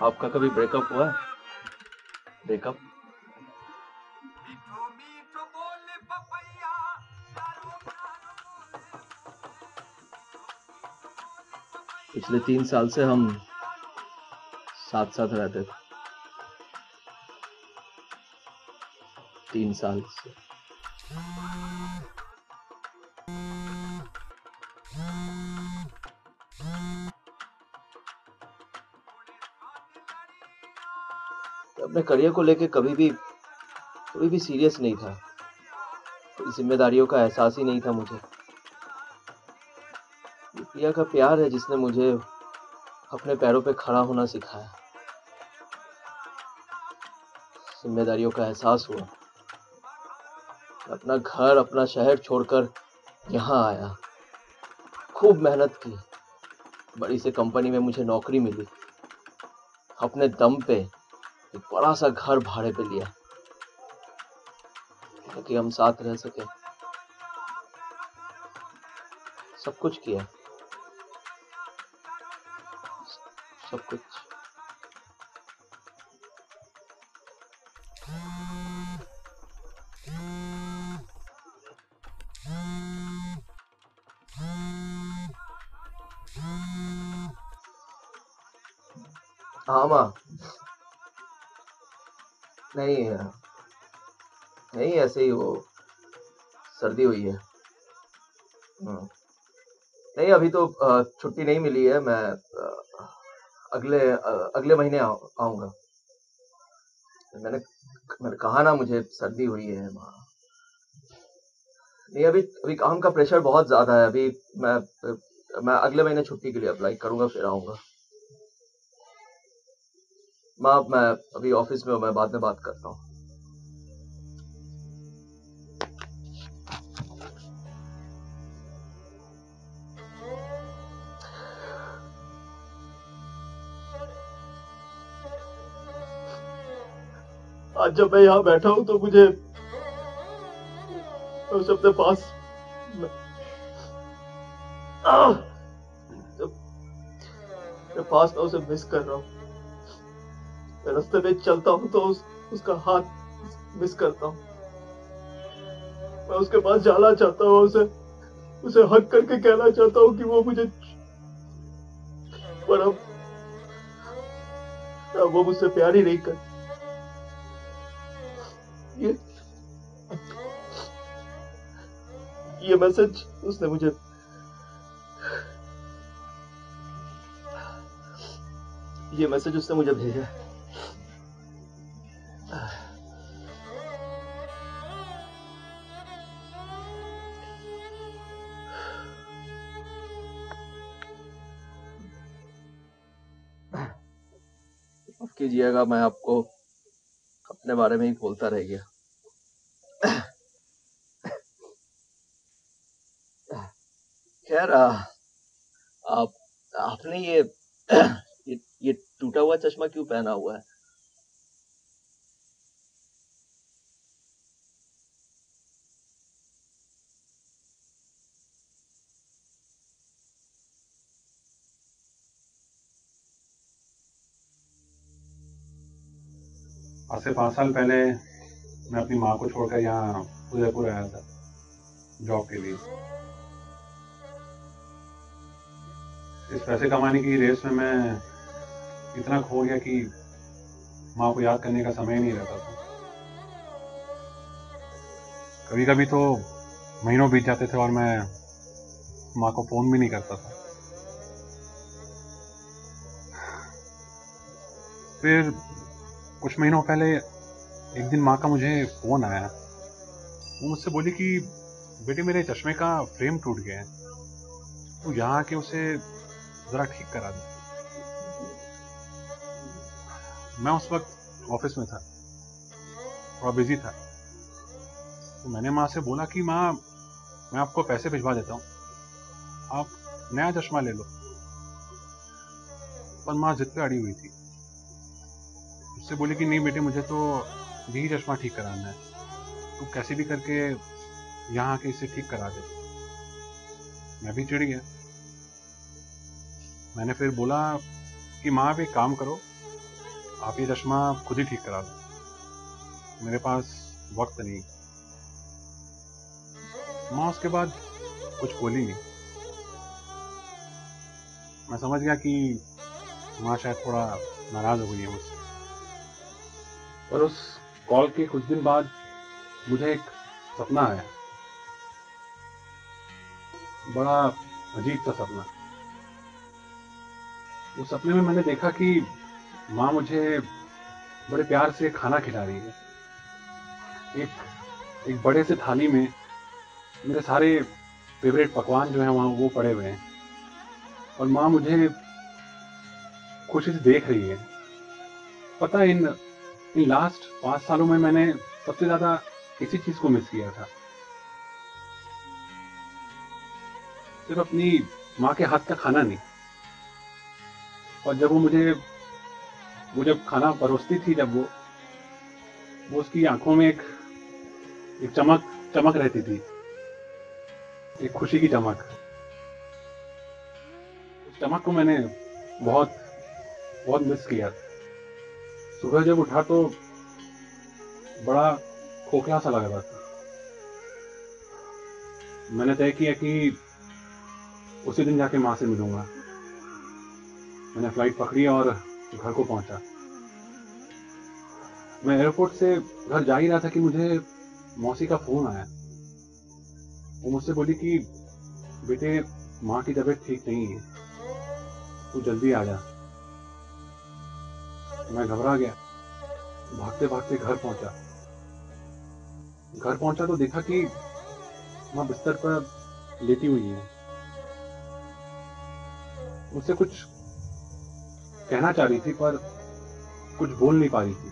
आपका कभी ब्रेकअप हुआ है? ब्रेकअप? पिछले 3 साल से हम साथ साथ रहते थे। 3 साल से। अपने करियर को लेके कभी भी सीरियस नहीं था। कोई जिम्मेदारियों का एहसास ही नहीं था मुझे। ये प्रिया का प्यार है जिसने मुझे अपने पैरों पे खड़ा होना सिखाया। जिम्मेदारियों का एहसास हुआ। अपना घर, अपना शहर छोड़कर यहाँ आया। खूब मेहनत की। बड़ी सी कंपनी में मुझे नौकरी मिली। अपने दम पे एक बड़ा सा घर भाड़े पे लिया ताकि हम साथ रह सके। सब कुछ किया, सब कुछ। हाँ माँ। नहीं नहीं, ऐसे ही वो सर्दी हुई है। नहीं, अभी तो छुट्टी नहीं मिली है। मैं अगले महीने आऊंगा। मैंने मैंने कहा ना, मुझे सर्दी हुई है माँ। नहीं, अभी अभी काम का प्रेशर बहुत ज्यादा है। अभी मैं अगले महीने छुट्टी के लिए अप्लाई करूंगा, फिर आऊंगा। माँ, मैं अभी ऑफिस में हूँ, मैं बाद में बात करता हूँ। आज जब मैं यहाँ बैठा हूँ तो मुझे उसे अपने पास मैं उसे मिस कर रहा हूँ। मैं रास्ते में चलता हूँ तो उसका हाथ मिस करता हूँ। मैं उसके पास जाना चाहता हूँ, उसे हक करके कहना चाहता हूँ कि वो मुझे, पर अब वो मुझसे प्यार ही नहीं करती। ये मैसेज उसने मुझे भेजा है। माफ कीजिएगा, मैं आपको अपने बारे में ही बोलता रह गया। खैर, आप आपने ये टूटा हुआ चश्मा क्यों पहना हुआ है? आज से 5 साल पहले मैं अपनी माँ को छोड़कर यहाँ उदयपुर आया था जॉब के लिए। इस पैसे कमाने की रेस में मैं इतना खो गया कि माँ को याद करने का समय नहीं रहता था। कभी कभी तो महीनों बीत जाते थे और मैं माँ को फोन भी नहीं करता था। फिर कुछ महीनों पहले एक दिन माँ का मुझे फोन आया। वो मुझसे बोली कि बेटे, मेरे चश्मे का फ्रेम टूट गया है, तू यहाँ आके उसे जरा ठीक करा दे। मैं उस वक्त ऑफिस में था, थोड़ा बिजी था, तो मैंने माँ से बोला कि माँ, मैं आपको पैसे भिजवा देता हूँ, आप नया चश्मा ले लो। पर माँ जिद पे अड़ी हुई थी। उससे बोली कि नहीं बेटे, मुझे तो यही चश्मा ठीक कराना है, तू कैसे भी करके यहाँ आके इसे ठीक करा दे। मैं भी चिढ़ गया। मैंने फिर बोला कि माँ, आप एक काम करो, आप ये चश्मा खुद ही ठीक करा लो, मेरे पास वक्त नहीं। माँ उसके बाद कुछ बोली नहीं। मैं समझ गया कि माँ शायद थोड़ा नाराज हो गई है मुझसे। पर उस कॉल के कुछ दिन बाद मुझे एक सपना आया, बड़ा अजीब सा सपना। उस सपने में मैंने देखा कि माँ मुझे बड़े प्यार से खाना खिला रही है। एक बड़े से थाली में मेरे सारे फेवरेट पकवान जो हैं वहाँ वो पड़े हुए हैं, और माँ मुझे खुशी से देख रही है। पता है, इन लास्ट 5 सालों में मैंने सबसे ज्यादा इसी चीज को मिस किया था, सिर्फ अपनी माँ के हाथ का खाना नहीं। और जब वो जब खाना परोसती थी, जब वो उसकी आंखों में एक चमक रहती थी, एक खुशी की चमक। उस चमक को मैंने बहुत बहुत मिस किया। सुबह जब उठा तो बड़ा खोखला सा लग रहा था। मैंने तय किया कि उसी दिन जाके माँ से मिलूंगा। मैंने फ्लाइट पकड़ी और घर को पहुंचा। मैं एयरपोर्ट से घर जा ही रहा था कि मुझे मौसी का फोन आया। वो मुझसे बोली कि बेटे, माँ की तबीयत ठीक नहीं है, तू जल्दी आ जा। मैं घबरा गया, भागते भागते घर पहुंचा तो देखा कि माँ बिस्तर पर लेटी हुई है। मुझसे कुछ कहना चाह रही थी पर कुछ बोल नहीं पा रही थी।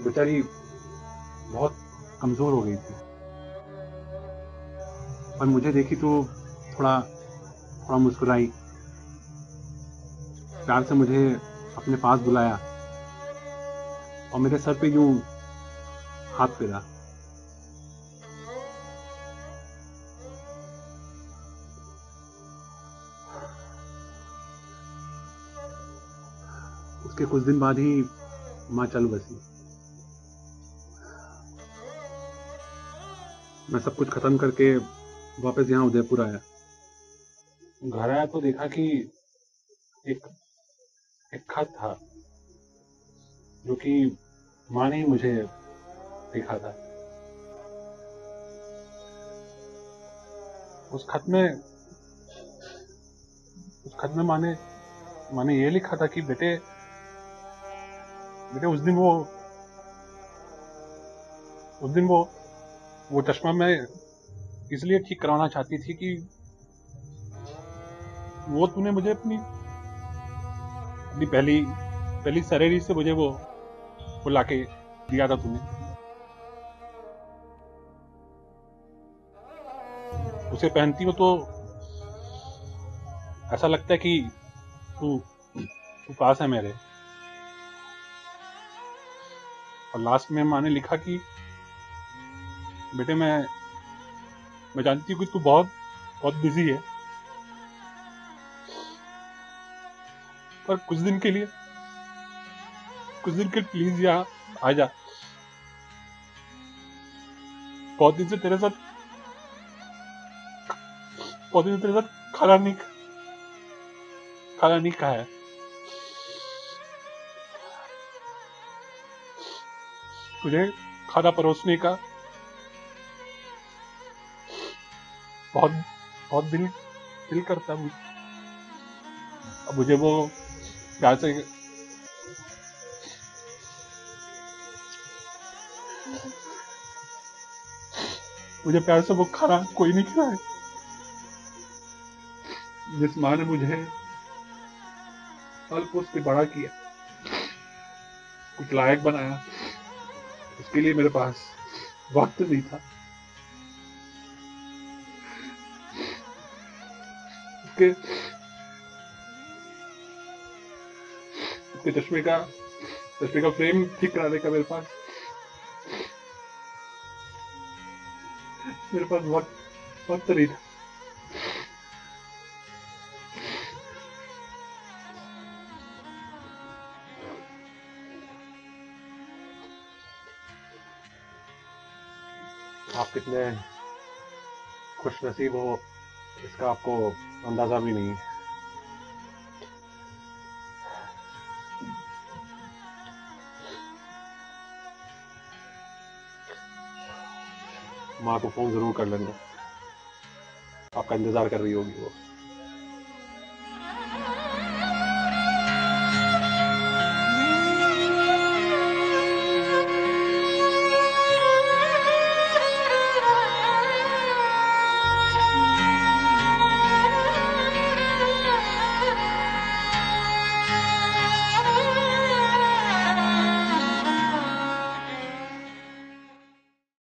बेचारी बहुत कमजोर हो गई थी। पर मुझे देखी तो थोड़ा थोड़ा मुस्कुराई, प्यार से मुझे अपने पास बुलाया और मेरे सर पे यूं हाथ फेरा। उसके कुछ दिन बाद ही माँ चल बसी। मैं सब कुछ खत्म करके वापस यहाँ उदयपुर आया। घर आया तो देखा कि एक खत था जो कि माँ ने ही मुझे लिखा था। उस खत में माँ ने ये लिखा था कि बेटे उस दिन वो चश्मा मैं इसलिए ठीक करवाना चाहती थी कि वो तूने मुझे अपनी पहली सैलरी से मुझे वो लाके दिया था तूने। उसे पहनती हो तो ऐसा लगता है कि तू पास है मेरे। और लास्ट में माँ ने लिखा कि बेटे, मैं जानती हूँ कि तू बहुत बहुत बिजी है, पर कुछ दिन के लिए प्लीज यहाँ आ जा। बहुत दिन से तेरे साथ खाना नहीं खाया है। तुझे खाना परोसने का बहुत बहुत दिल करता है। अब मुझे वो प्यार से वो खाना कोई नहीं खिलाए। जिस माँ ने मुझे फल फूस के बड़ा किया, कुछ लायक बनाया, उसके लिए मेरे पास वक्त नहीं था। उसके चश्मे का फ्रेम ठीक कराने का मेरे पास वक्त नहीं था। कितने खुश नसीब हो इसका आपको अंदाजा भी नहीं है। माँ को फोन जरूर कर लेना, आपका इंतजार कर रही होगी वो।